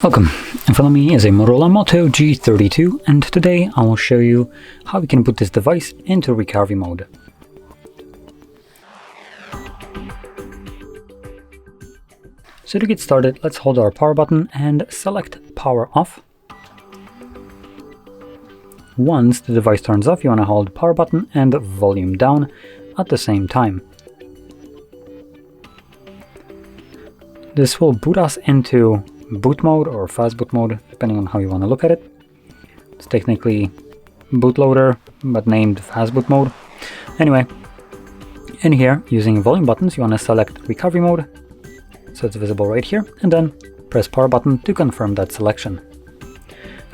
Welcome, in front of me is a Motorola Moto G32, and today I will show you how we can put this device into recovery mode. So to get started, let's hold our power button and select power off. Once the device turns off, you want to hold power button and volume down at the same time. This will boot us into boot mode or fast boot mode, depending on how you want to look at it. It's technically bootloader, but named fast boot mode. Anyway, in here, using volume buttons, you want to select recovery mode, so it's visible right here, and then press power button to confirm that selection.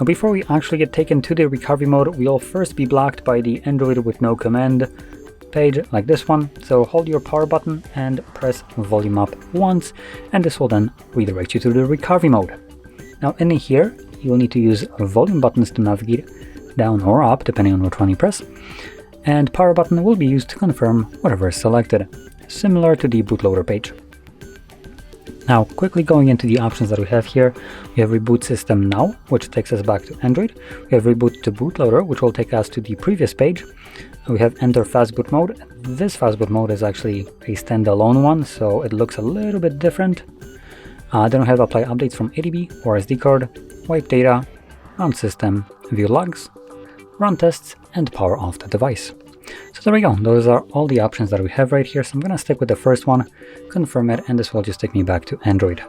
Now, before we actually get taken to the recovery mode, we'll first be blocked by the Android with no command page like this one, so hold your power button and press volume up once, and this will then redirect you to the recovery mode. Now in here you'll need to use volume buttons to navigate down or up depending on which one you press, and power button will be used to confirm whatever is selected, similar to the bootloader page. Now quickly going into the options that we have here, we have reboot system now, which takes us back to Android. We have reboot to bootloader, which will take us to the previous page. We have enter fast boot mode. This fast boot mode is actually a standalone one, so it looks a little bit different. Then we have apply updates from ADB or SD card, wipe data, run system, view logs, run tests, and power off the device. So there we go, those are all the options that we have right here. So I'm gonna stick with the first one, confirm it, and this will just take me back to Android.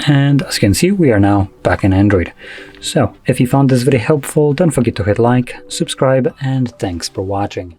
And as you can see, we are now back in Android. So if you found this video helpful, don't forget to hit like, subscribe, and thanks for watching.